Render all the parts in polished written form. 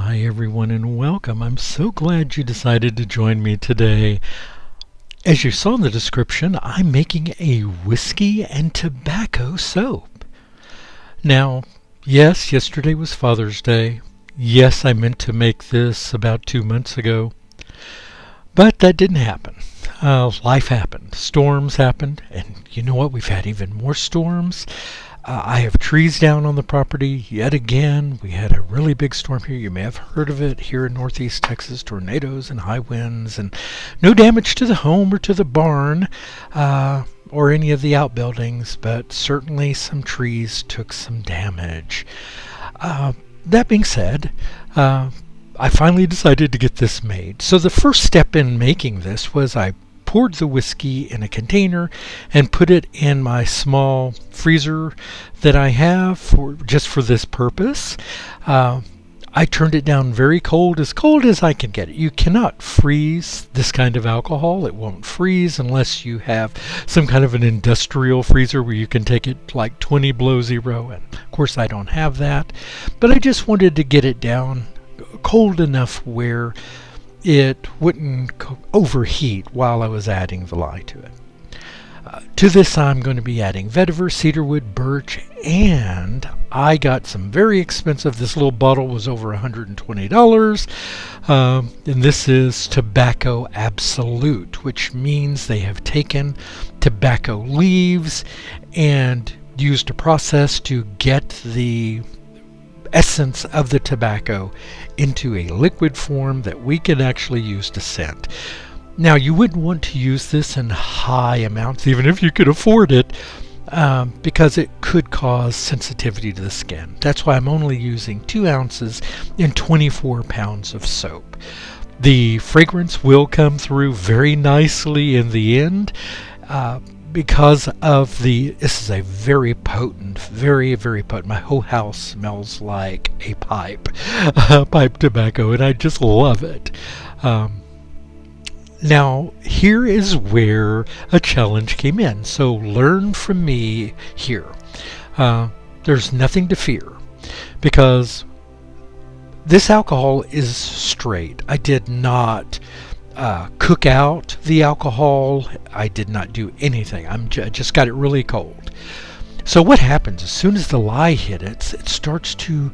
Hi everyone and welcome. I'm so glad you decided to join me today. As you saw in the description, I'm making a whiskey and tobacco soap. Now, yes, yesterday was Father's Day. Yes, I meant to make this about 2 months ago. But that didn't happen. Life happened. Storms happened. And you know what? We've had even more storms. I have trees down on the property yet again. We had a really big storm here. You may have heard of it here in northeast Texas, tornadoes and high winds, and no damage to the home or to the barn or any of the outbuildings, but certainly some trees took some damage. That being said, I finally decided to get this made. So the first step in making this was I poured the whiskey in a container and put it in my small freezer that I have just for this purpose. I turned it down very cold as I can get it. You cannot freeze this kind of alcohol. It won't freeze unless you have some kind of an industrial freezer where you can take it like 20 below zero. And of course I don't have that, but I just wanted to get it down cold enough where it wouldn't overheat while I was adding the lye to it. To this I'm going to be adding vetiver, cedarwood, birch, and I got some very expensive. This little bottle was over $120. And this is Tobacco Absolut, which means they have taken tobacco leaves and used a process to get the essence of the tobacco into a liquid form that we can actually use to scent. Now, you wouldn't want to use this in high amounts, even if you could afford it, because it could cause sensitivity to the skin. That's why I'm only using 2 ounces in 24 pounds of soap. The fragrance will come through very nicely in the end, because of this is a very potent, very, very potent. My whole house smells like a pipe tobacco, and I just love it. Now, here is where a challenge came in. So learn from me here. There's nothing to fear, because this alcohol is straight. I did not cook out the alcohol. I did not do anything. I just got it really cold. So what happens as soon as the lye hit it, it starts to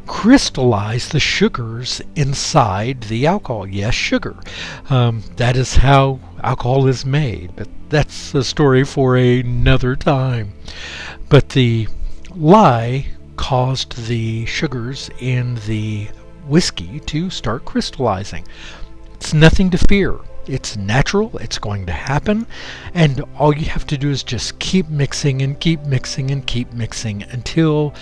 crystallize the sugars inside the alcohol. Yes, sugar. That is how alcohol is made, but that's a story for another time. But the lye caused the sugars in the whiskey to start crystallizing. It's nothing to fear. It's natural. It's going to happen. And all you have to do is just keep mixing and keep mixing and keep mixing until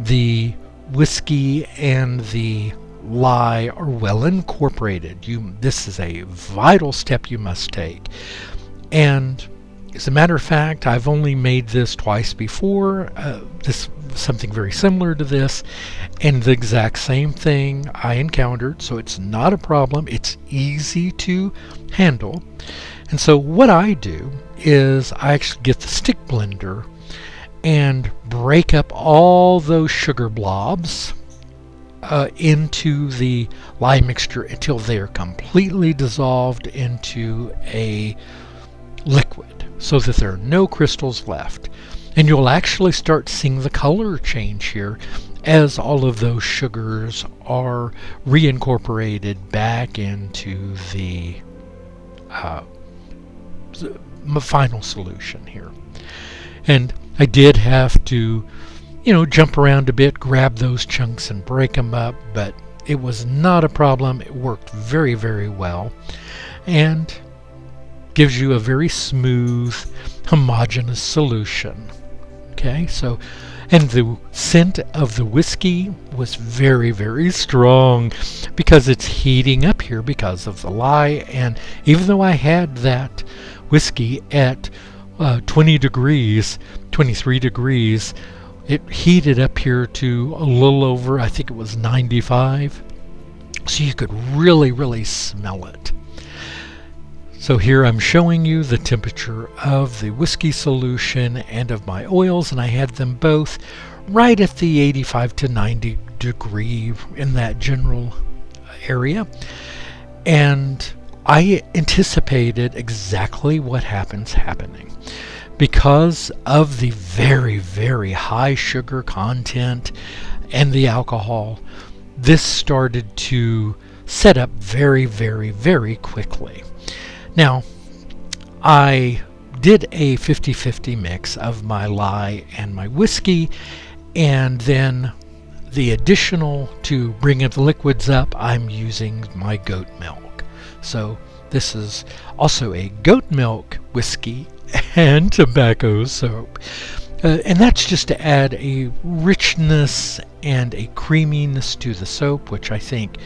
the whiskey and the lye are well incorporated. This is a vital step you must take. And as a matter of fact, I've only made this twice before. Something very similar to this, and the exact same thing I encountered, so it's not a problem. It's easy to handle. And so what I do is I actually get the stick blender and break up all those sugar blobs into the lye mixture until they are completely dissolved into a liquid, so that there are no crystals left. And you'll actually start seeing the color change here as all of those sugars are reincorporated back into the final solution here. And I did have to, jump around a bit, grab those chunks and break them up, but it was not a problem. It worked very, very well, and gives you a very smooth, homogeneous solution. Okay, so, and the scent of the whiskey was very, very strong because it's heating up here because of the lye. And even though I had that whiskey at 20 degrees, 23 degrees, it heated up here to a little over, I think it was 95. So you could really, really smell it. So here I'm showing you the temperature of the whiskey solution and of my oils, and I had them both right at the 85 to 90 degree in that general area. And I anticipated exactly what happening. Because of the very, very high sugar content and the alcohol, this started to set up very, very, very quickly. Now, I did a 50-50 mix of my lye and my whiskey, and then the additional to bring the liquids up, I'm using my goat milk. So this is also a goat milk whiskey and tobacco soap. And that's just to add a richness and a creaminess to the soap, which I think,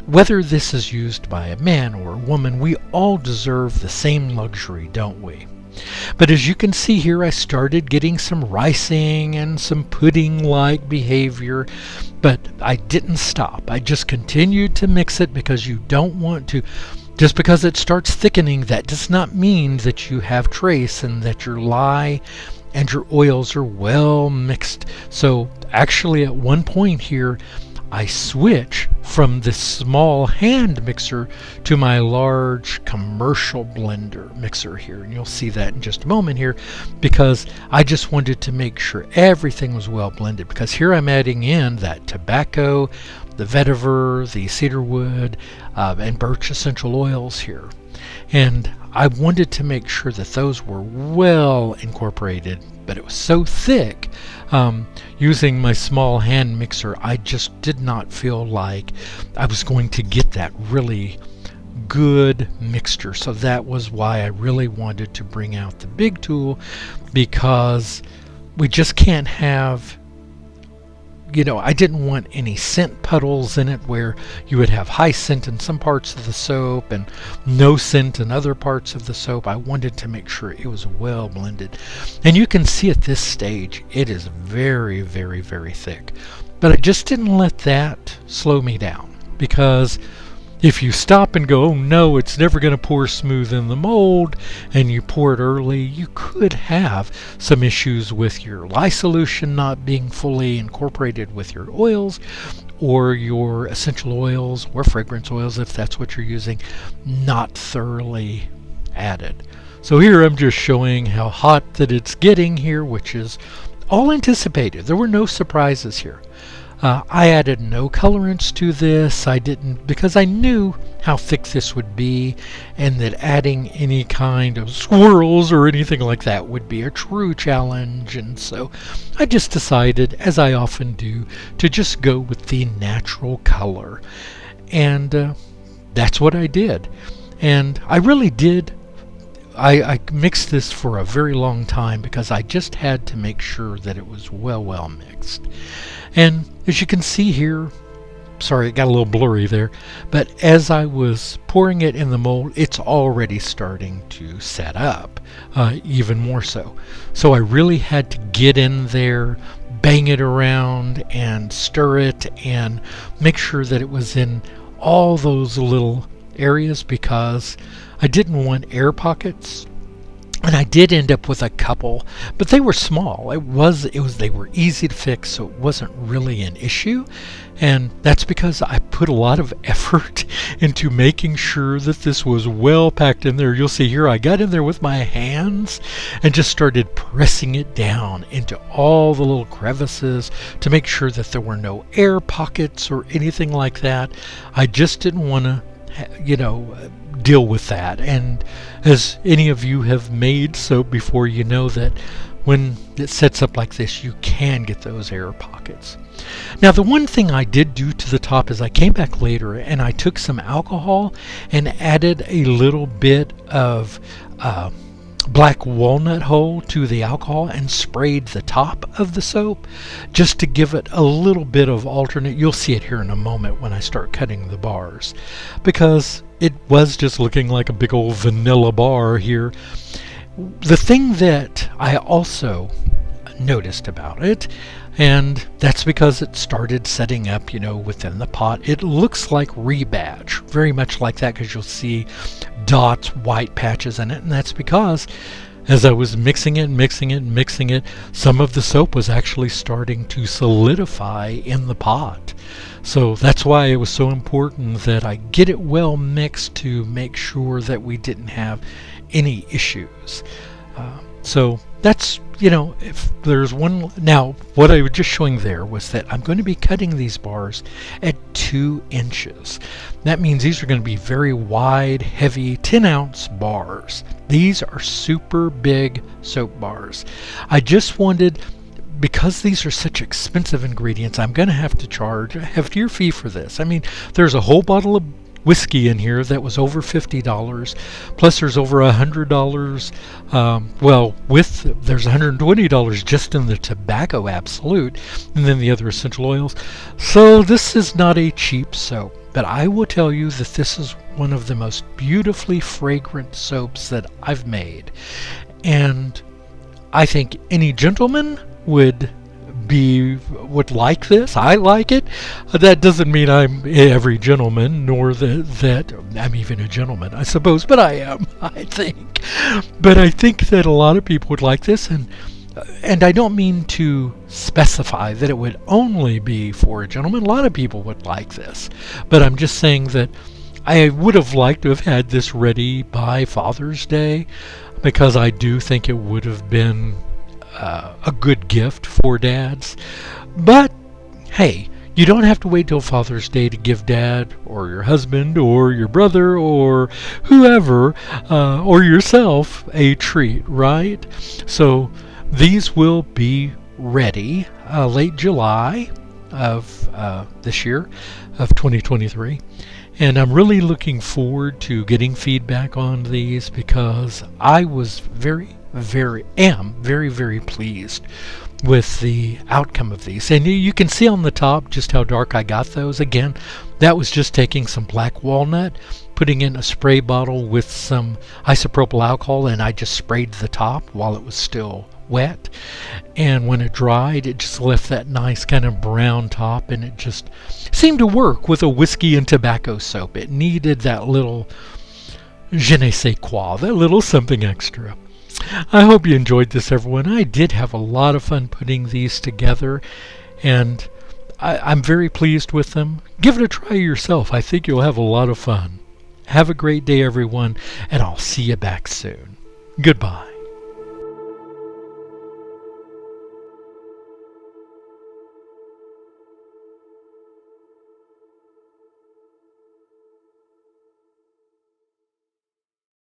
whether this is used by a man or a woman, we all deserve the same luxury, don't we? But as you can see here, I started getting some ricing and some pudding-like behavior, but I didn't stop. I just continued to mix it, because you don't want to, just because it starts thickening, that does not mean that you have trace and that your lye and your oils are well mixed. So actually at one point here, I switch from this small hand mixer to my large commercial blender mixer here, and you'll see that in just a moment here, because I just wanted to make sure everything was well blended, because here I'm adding in that tobacco, the vetiver, the cedarwood, and birch essential oils here, and I wanted to make sure that those were well incorporated, but it was so thick. Using my small hand mixer, I just did not feel like I was going to get that really good mixture. So that was why I really wanted to bring out the big tool, because we just can't have, I didn't want any scent puddles in it where you would have high scent in some parts of the soap and no scent in other parts of the soap. I wanted to make sure it was well blended. And you can see at this stage, it is very, very, very thick. But I just didn't let that slow me down, because if you stop and go, oh no, it's never going to pour smooth in the mold, and you pour it early, you could have some issues with your lye solution not being fully incorporated with your oils, or your essential oils or fragrance oils, if that's what you're using, not thoroughly added. So here I'm just showing how hot that it's getting here, which is all anticipated. There were no surprises here. I added no colorants to this. I didn't, because I knew how thick this would be, and that adding any kind of swirls or anything like that would be a true challenge. And so I just decided, as I often do, to just go with the natural color. And that's what I did. And I really did. I mixed this for a very long time, because I just had to make sure that it was well mixed. And as you can see here, sorry, it got a little blurry there, but as I was pouring it in the mold, it's already starting to set up, even more so. So I really had to get in there, bang it around, and stir it, and make sure that it was in all those little areas, because I didn't want air pockets. And I did end up with a couple, but they were small. They were easy to fix, so it wasn't really an issue. And that's because I put a lot of effort into making sure that this was well packed in there. You'll see here, I got in there with my hands and just started pressing it down into all the little crevices to make sure that there were no air pockets or anything like that. I just didn't want to, deal with that. And as any of you have made soap before, you know that when it sets up like this, you can get those air pockets. Now, the one thing I did do to the top is I came back later and I took some alcohol and added a little bit of black walnut hull to the alcohol and sprayed the top of the soap, just to give it a little bit of alternate. You'll see it here in a moment when I start cutting the bars, because it was just looking like a big old vanilla bar here. The thing that I also noticed about it, and that's because it started setting up, within the pot, it looks like rebatch, very much like that, because you'll see dots, white patches in it, and that's because as I was mixing it, some of the soap was actually starting to solidify in the pot. So that's why it was so important that I get it well mixed to make sure that we didn't have any issues. So that's, if there's one. Now, what I was just showing there was that I'm going to be cutting these bars at 2 inches. That means these are going to be very wide, heavy, 10-ounce bars. These are super big soap bars. I just wanted, because these are such expensive ingredients, I'm going to have to charge a heftier fee for this. I mean, there's a whole bottle of whiskey in here that was over $50, plus there's over $100. There's $120 just in the Tobacco Absolut, and then the other essential oils. So this is not a cheap soap, but I will tell you that this is one of the most beautifully fragrant soaps that I've made, and I think any gentleman would like this. I like it. That doesn't mean I'm every gentleman, nor that I'm even a gentleman, I suppose, but I am, I think. But I think that a lot of people would like this, and I don't mean to specify that it would only be for a gentleman. A lot of people would like this, but I'm just saying that I would have liked to have had this ready by Father's Day, because I do think it would have been a good gift for dads. But hey, you don't have to wait till Father's Day to give dad or your husband or your brother or whoever or yourself a treat, right? So these will be ready late July of this year of 2023. And I'm really looking forward to getting feedback on these, because I was very pleased with the outcome of these. And you can see on the top just how dark I got those. Again, that was just taking some black walnut, putting in a spray bottle with some isopropyl alcohol, and I just sprayed the top while it was still wet. And when it dried, it just left that nice kind of brown top, and it just seemed to work with a whiskey and tobacco soap. It needed that little je ne sais quoi, that little something extra. I hope you enjoyed this, everyone. I did have a lot of fun putting these together, and I'm very pleased with them. Give it a try yourself. I think you'll have a lot of fun. Have a great day, everyone, and I'll see you back soon. Goodbye.